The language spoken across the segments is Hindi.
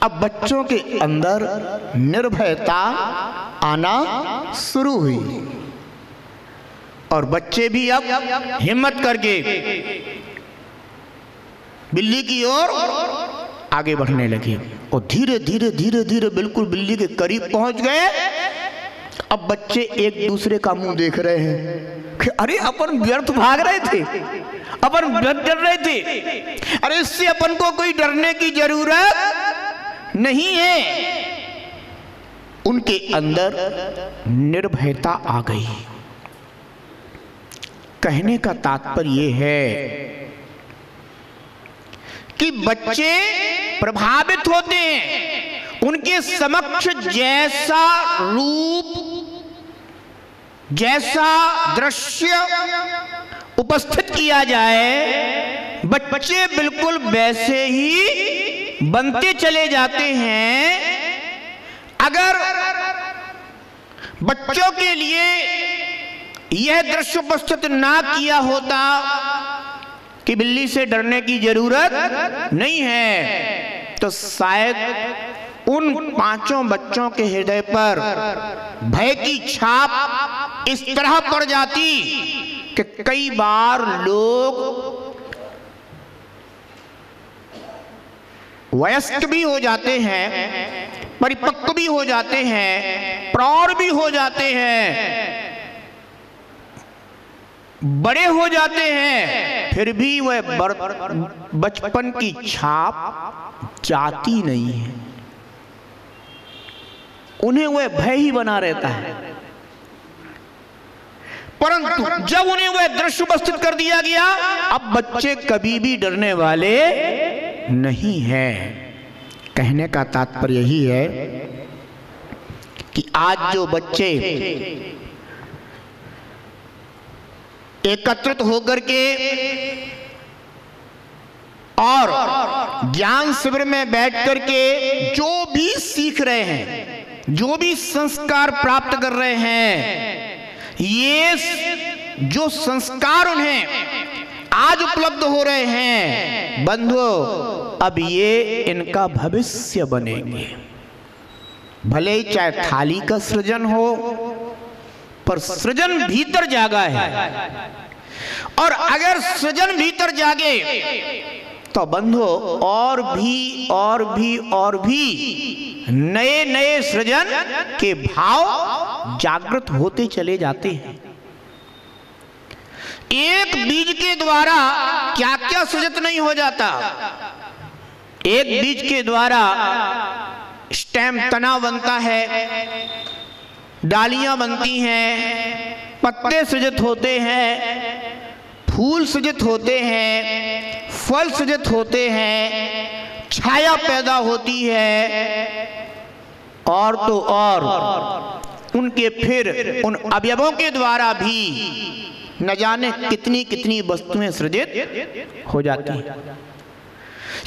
अब बच्चों के अंदर निर्भयता आना शुरू हुई और बच्चे भी अब हिम्मत करके बिल्ली की ओर आगे बढ़ने लगे और धीरे धीरे धीरे धीरे बिल्कुल बिल्ली के करीब पहुंच गए। अब बच्चे एक दूसरे का मुंह देख रहे हैं कि अरे अपन व्यर्थ भाग रहे थे, अपन व्यर्थ डर रहे थे, अरे इससे अपन को कोई डरने की जरूरत नहीं है। उनके अंदर निर्भयता आ गई। कहने का तात्पर्य यह है कि बच्चे प्रभावित होते हैं, उनके समक्ष जैसा रूप, जैसा दृश्य उपस्थित किया जाए, बच्चे बिल्कुल वैसे ही बनते चले जाते हैं। अगर बच्चों के लिए यह दृश्य उपस्थित ना किया होता कि बिल्ली से डरने की जरूरत नहीं है, तो शायद उन पांचों बच्चों के हृदय पर भय की छाप इस तरह पड़ जाती कि कई बार लोग वयस्क भी हो जाते हैं, परिपक्व भी हो जाते हैं, प्रौढ़ भी हो जाते हैं, बड़े हो जाते हैं, फिर भी वह बचपन की छाप जाती नहीं है। उन्हें वह भय ही बना रहता है। परंतु जब उन्हें वह दृश्य उपस्थित कर दिया गया, अब बच्चे कभी भी डरने वाले नहीं हैं। कहने का तात्पर्य यही है कि आज जो बच्चे एकत्रित होकर के और ज्ञान शिविर में बैठ करके जो भी सीख रहे हैं, जो भी संस्कार प्राप्त कर रहे हैं, ये जो संस्कार उन्हें आज उपलब्ध हो रहे हैं, बंधुओं, अब ये इनका भविष्य बनेंगे। भले ही चाहे थाली का सृजन हो, पर सृजन भीतर जागा है, और अगर सृजन भीतर जागे तो बंधुओं और भी नए नए सृजन के भाव जागृत होते चले जाते हैं। एक बीज के द्वारा क्या क्या सृजित नहीं हो जाता। एक बीज के द्वारा स्टेम, तना बनता है, डालियां बनती हैं, पत्ते सृजित होते हैं, फूल सृजित होते हैं, फल सृजित होते हैं, छाया पैदा होती है, और तो और उनके फिर उन अवयवों के द्वारा भी न जाने कितनी कितनी वस्तुएं सृजित हो जाती हैं।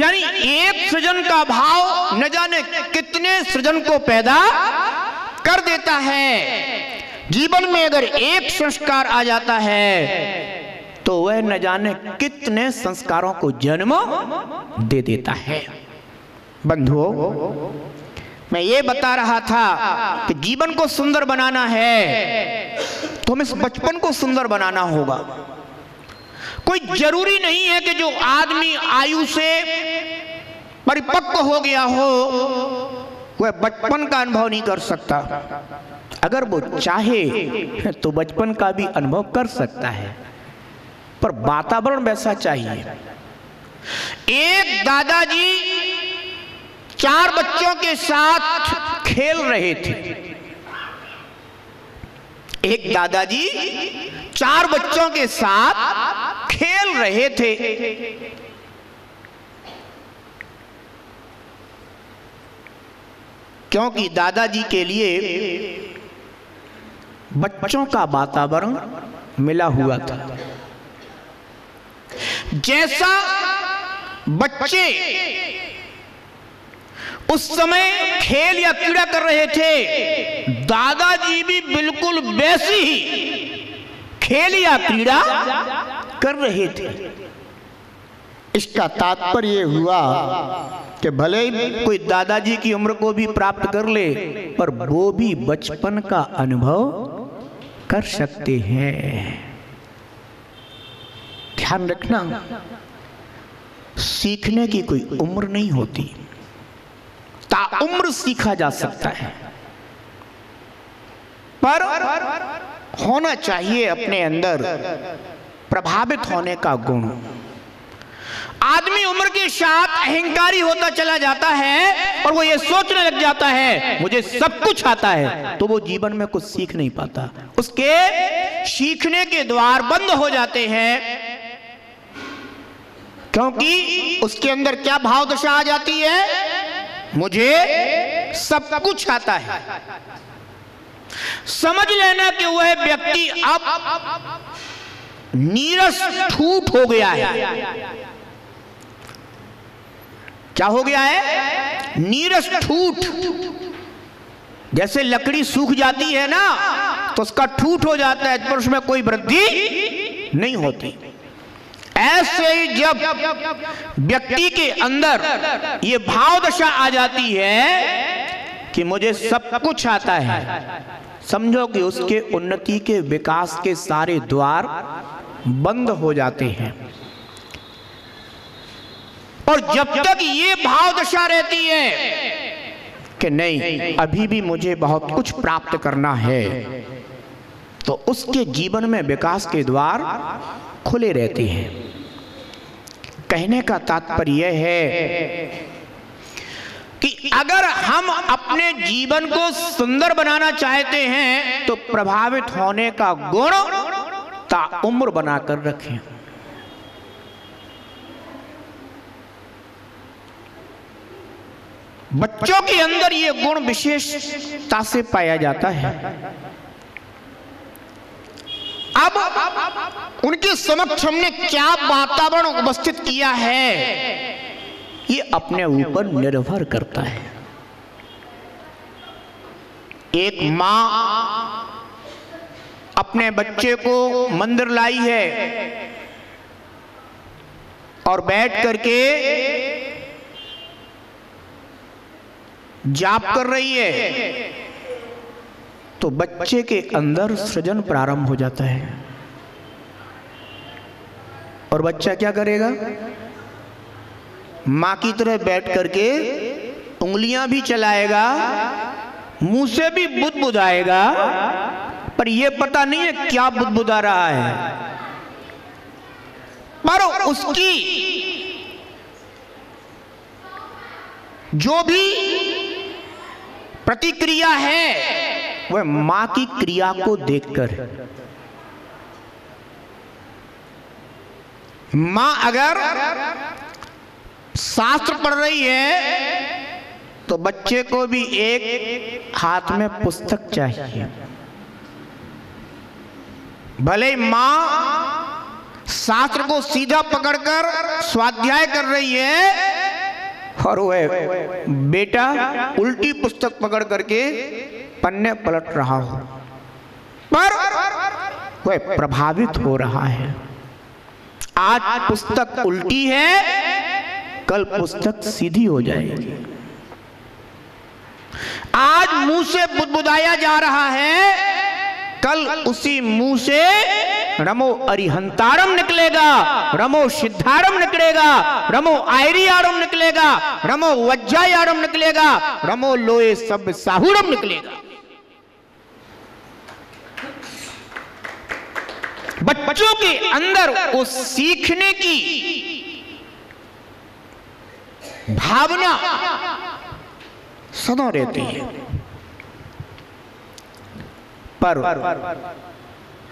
यानी एक सृजन का भाव न जाने कितने सृजन को पैदा कर देता है। जीवन में अगर एक संस्कार आ जाता है तो वह न जाने कितने संस्कारों को जन्म दे देता है। बंधुओं, मैं ये बता रहा था कि जीवन को सुंदर बनाना है तो हमें बचपन को सुंदर बनाना होगा। कोई जरूरी नहीं है कि जो आदमी आयु से परिपक्व हो गया हो वह बचपन का अनुभव नहीं कर सकता। अगर वो चाहे तो बचपन का भी अनुभव कर सकता है, पर वातावरण वैसा चाहिए। एक दादाजी 4 बच्चों के साथ खेल रहे थे। एक दादाजी 4 बच्चों के साथ खेल रहे थे। क्योंकि दादाजी के लिए बच्चों का वातावरण मिला हुआ था। जैसा बच्चे उस समय खेल या क्रीड़ा कर रहे थे, दादाजी भी बिल्कुल वैसी ही खेल या क्रीड़ा कर रहे थे। इसका तात्पर्य हुआ कि भले ही कोई दादाजी की उम्र को भी प्राप्त कर ले, पर वो भी बचपन का अनुभव कर सकते हैं। ध्यान रखना, सीखने की कोई उम्र नहीं होती, ताउम्र सीखा जा सकता है, पर होना चाहिए अपने अंदर प्रभावित होने का गुण। आदमी उम्र के साथ अहंकारी होता चला जाता है और वो ये सोचने लग जाता है मुझे सब कुछ आता है, तो वो जीवन में कुछ सीख नहीं पाता। उसके सीखने के द्वार बंद हो जाते हैं, क्योंकि उसके अंदर क्या भाव दशा आ जाती है, मुझे सब कुछ आता है। समझ लेना कि वह व्यक्ति अब नीरस ठूठ हो गया है। क्या हो गया है? नीरस ठूठ। जैसे लकड़ी सूख जाती है ना, तो उसका ठूठ हो जाता है, पर उसमें कोई वृद्धि नहीं होती। ऐसे ही जब व्यक्ति के अंदर ये भाव दशा आ जाती है कि मुझे सब कुछ आता है, समझो कि उसके उन्नति के विकास के सारे द्वार बंद हो जाते हैं। और जब तक ये भाव दशा रहती है कि नहीं अभी भी मुझे बहुत कुछ प्राप्त करना है, तो उसके जीवन में विकास के द्वार खुले रहते हैं। कहने का तात्पर्य यह है कि अगर हम अपने जीवन को सुंदर बनाना चाहते हैं तो प्रभावित होने का गुण ताउम्र बनाकर रखें। बच्चों के अंदर यह गुण विशेषता से पाया जाता है। अब उनके समक्ष हमने क्या वातावरण उपस्थित किया है, ये अपने ऊपर निर्भर करता है। एक मां अपने बच्चे को मंदिर लाई है और बैठ करके जाप कर रही है, तो बच्चे के अंदर सृजन प्रारंभ हो जाता है। और बच्चा क्या करेगा? मां की तरह बैठ करके उंगलियां भी चलाएगा, मुंह से भी बुदबुदाएगा, पर यह पता नहीं है क्या बुदबुदा रहा है। पर उसकी जो भी प्रतिक्रिया है वह मां की क्रिया को देखकर। मां अगर शास्त्र पढ़ रही है तो बच्चे को भी एक हाथ में पुस्तक चाहिए। भले मां शास्त्र को सीधा पकड़कर स्वाध्याय कर रही है और वह बेटा उल्टी पुस्तक पकड़ करके पन्ने पलट रहा हो, पर वह प्रभावित हो रहा है। आज पुस्तक उल्टी है, कल पुस्तक सीधी हो जाएगी। आज मुंह से बुदबुदाया जा रहा है, कल उसी मुंह से रमो अरिहंतारम निकलेगा, रमो सिद्धारम निकलेगा, रमो आयरियारम निकलेगा, रमो वज्जायारम निकलेगा, रमो लोए सब साहुरम निकलेगा। बच्चों के अंदर उस सीखने की भावना सदा रहती है, पर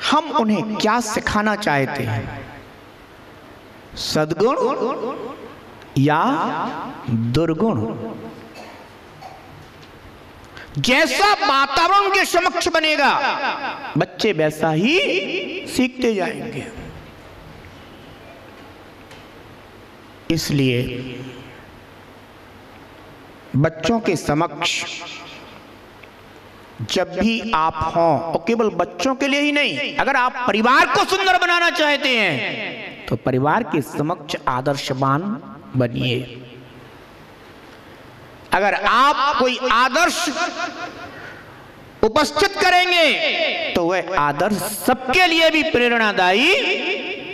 हम उन्हें क्या सिखाना चाहते हैं? सद्गुण या दुर्गुण? जैसा वातावरण के समक्ष बनेगा बच्चे वैसा ही सीखते जाएंगे। इसलिए बच्चों के समक्ष जब भी आप हों, और केवल बच्चों के लिए ही नहीं, अगर आप परिवार को सुंदर बनाना चाहते हैं तो परिवार के समक्ष आदर्शवान बनिए। अगर आप कोई आदर्श उपस्थित करेंगे तो वह आदर्श सबके लिए भी प्रेरणादायी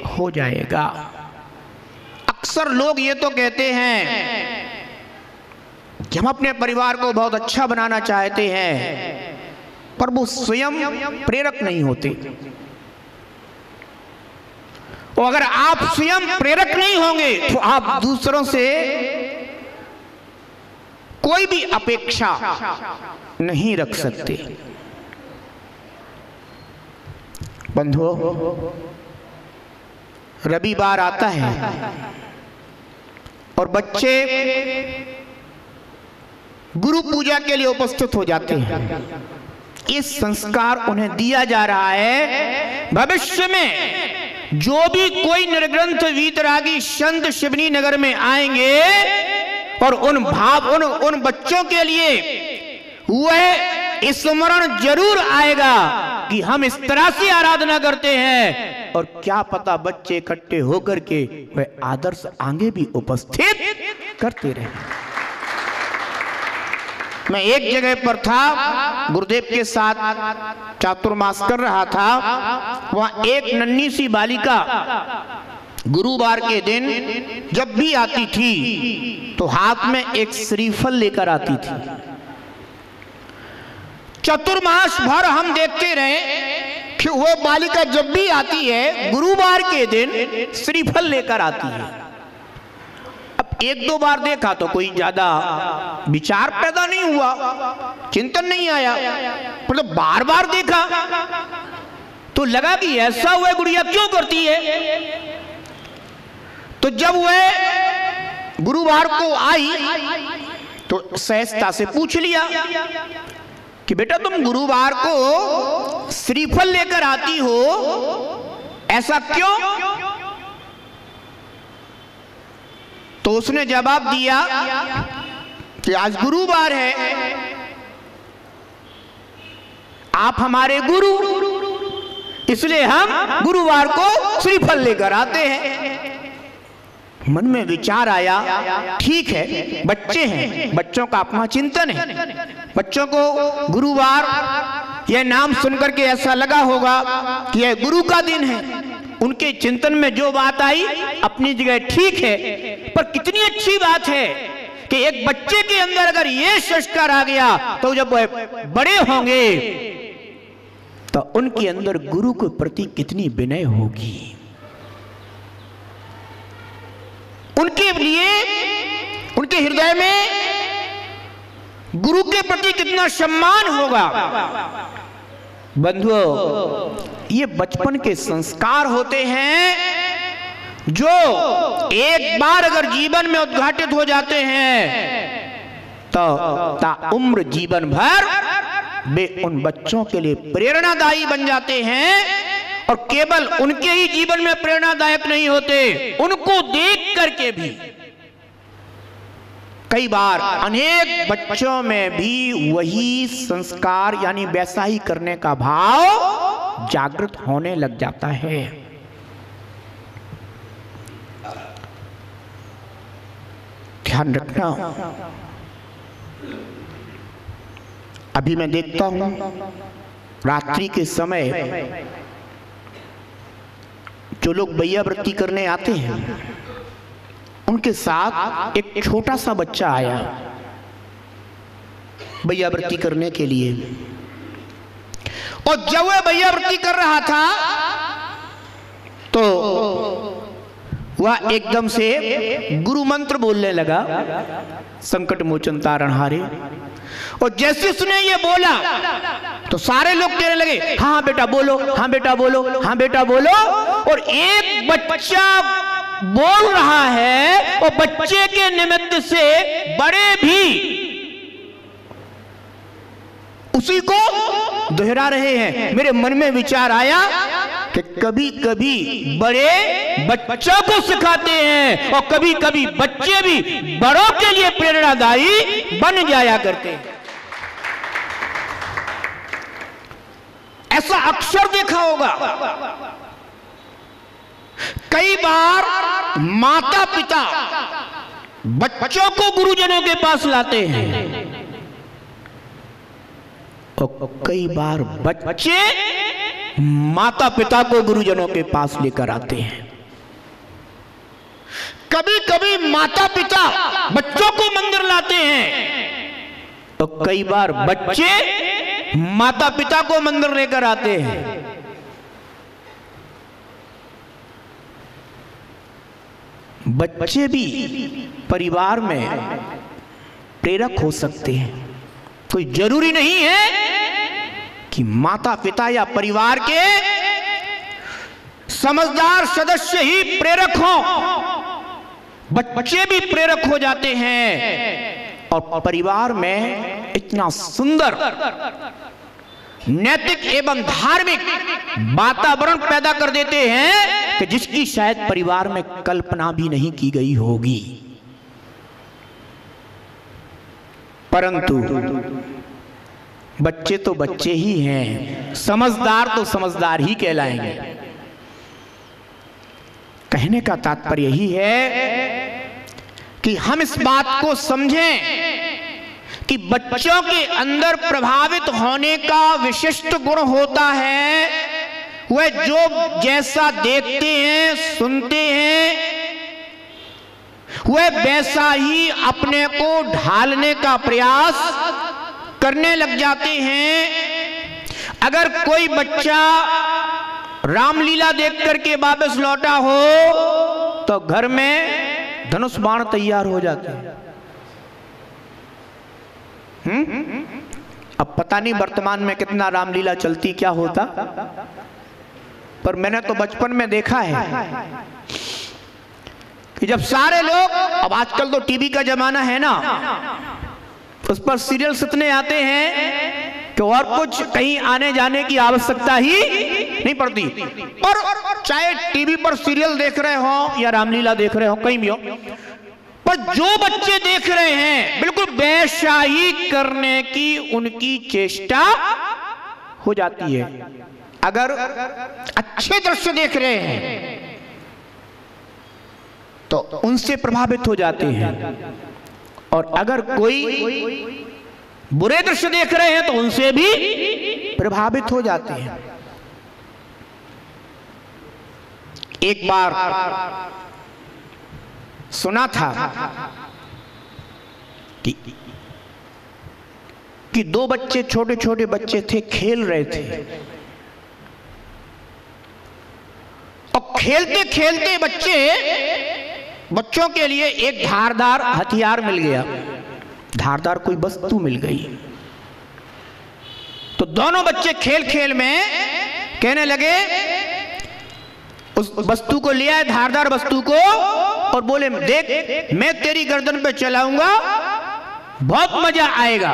हो जाएगा। अक्सर लोग ये तो कहते हैं कि हम अपने परिवार को बहुत अच्छा बनाना चाहते हैं, पर वो स्वयं प्रेरक नहीं होते। और अगर आप स्वयं प्रेरक नहीं होंगे तो आप दूसरों से कोई भी अपेक्षा नहीं रख सकते। बंधुओं, रविवार आता है और बच्चे गुरु पूजा के लिए उपस्थित हो जाते हैं। इस संस्कार उन्हें दिया जा रहा है, भविष्य में जो भी कोई निर्ग्रंथ वीतरागी संत शिवनी नगर में आएंगे और उन बच्चों के लिए वह स्मरण जरूर आएगा कि हम इस तरह से आराधना करते हैं, और क्या पता बच्चे इकट्ठे होकर के वह आदर्श आगे भी उपस्थित करते रहे। मैं एक जगह पर था, गुरुदेव के साथ चातुर्मास कर रहा था। वहां एक नन्ही सी बालिका गुरुवार के दिन जब भी आती थी तो हाथ में एक श्रीफल लेकर आती थी। चतुर्मास भर हम देखते रहे कि वो बालिका जब भी आती है गुरुवार के दिन श्रीफल लेकर आती है। अब एक दो बार देखा तो कोई ज्यादा विचार पैदा नहीं हुआ, चिंतन नहीं आया, मतलब बार बार देखा तो लगा कि ऐसा हुआ गुड़िया क्यों करती है। तो जब वह गुरुवार को आई तो सहजता से पूछ लिया कि बेटा तुम गुरुवार को श्रीफल लेकर आती हो, ऐसा क्यों? तो उसने जवाब दिया कि आज गुरुवार है, आप हमारे गुरु, इसलिए हम गुरुवार को श्रीफल लेकर आते हैं। मन में विचार आया, ठीक है बच्चे हैं, बच्चों का अपना चिंतन है, बच्चों को गुरुवार यह नाम सुनकर के ऐसा लगा होगा कि यह गुरु का दिन है। उनके चिंतन में जो बात आई अपनी जगह ठीक है, पर कितनी अच्छी बात है कि एक बच्चे के अंदर अगर यह संस्कार आ गया तो जब वह बड़े होंगे तो उनके अंदर गुरु के प्रति कितनी विनय होगी, उनके लिए उनके हृदय में गुरु के प्रति कितना सम्मान होगा। बंधुओं, ये बचपन के संस्कार होते हैं जो एक बार अगर जीवन में उद्घाटित हो जाते हैं तो ताउम्र जीवन भर वे उन बच्चों के लिए प्रेरणादायी बन जाते हैं। और केवल उनके ही जीवन में प्रेरणादायक नहीं होते, उनको देख करके भी कई बार अनेक बच्चों में भी वही संस्कार यानी वैसा ही करने का भाव जागृत होने लग जाता है। ध्यान रखना, अभी मैं देखता हूं रात्रि के समय जो लोग बैया वृत्ति करने आते हैं उनके साथ एक छोटा सा बच्चा आया बैया वृत्ति करने के लिए, और जब वह बैया वृत्ति कर रहा था तो वह एकदम से गुरु मंत्र बोलने लगा, संकट मोचन तारणहारे। और जैसे उसने ये बोला तो सारे लोग कहने लगे हाँ बेटा बोलो, हाँ बेटा बोलो, हाँ बेटा बोलो। और एक बच्चा बोल रहा है और बच्चे के निमित्त से बड़े भी उसी को दोहरा रहे हैं। मेरे मन में विचार आया कि कभी कभी बड़े बच्चों को सिखाते हैं और कभी कभी बच्चे भी बड़ों के लिए प्रेरणादायी बन जाया करते हैं। ऐसा अक्सर देखा होगा। कई बार माता पिता बच्चों को गुरुजनों के पास लाते हैं और कई बार बच्चे माता पिता को गुरुजनों के पास लेकर आते हैं। कभी कभी माता पिता बच्चों को मंदिर लाते हैं तो कई बार बच्चे माता पिता को मंदिर लेकर आते हैं। बच्चे भी परिवार में प्रेरक हो सकते हैं। कोई जरूरी नहीं है कि माता पिता या परिवार के समझदार सदस्य ही प्रेरक हों, बच्चे भी प्रेरक हो जाते हैं और परिवार में इतना सुंदर नैतिक एवं धार्मिक वातावरण पैदा कर देते हैं कि जिसकी शायद परिवार में कल्पना भी नहीं की गई होगी। परंतु बच्चे तो बच्चे ही हैं, समझदार तो समझदार ही कहलाएंगे। कहने का तात्पर्य यही है कि हम इस बात को समझें कि बच्चों के अंदर प्रभावित होने का विशिष्ट गुण होता है, वह जो जैसा देखते हैं सुनते हैं वह वैसा ही अपने को ढालने का प्रयास करने लग जाते हैं। अगर कोई बच्चा रामलीला देख करके वापस लौटा हो तो घर में धनुष बाण तैयार हो जाते हैं। अब पता नहीं वर्तमान में कितना रामलीला चलती क्या होता, पर मैंने तो बचपन में देखा है कि जब सारे लोग, अब आजकल तो टीवी का जमाना है ना, उस पर सीरियल्स इतने आते हैं कि और कुछ कहीं आने जाने की आवश्यकता ही नहीं पड़ती। और चाहे टीवी पर सीरियल देख रहे हो या रामलीला देख रहे हो, कहीं भी हो, पर जो बच्चे देख रहे हैं बिल्कुल वैसा ही करने की उनकी चेष्टा हो जाती है। अगर अच्छे दृश्य देख रहे हैं तो उनसे प्रभावित हो जाते हैं, और अगर कोई बुरे दृश्य देख रहे हैं तो उनसे भी प्रभावित हो जाते हैं। एक बार सुना था कि दो बच्चे, छोटे छोटे बच्चे थे, खेल रहे थे और खेलते खेलते बच्चों के लिए एक धारदार हथियार मिल गया, धारदार कोई वस्तु मिल गई। तो दोनों बच्चे खेल खेल में कहने लगे, उस वस्तु को लिया, धारदार वस्तु को, और बोले देख मैं तेरी गर्दन पे चलाऊंगा, बहुत मजा आएगा।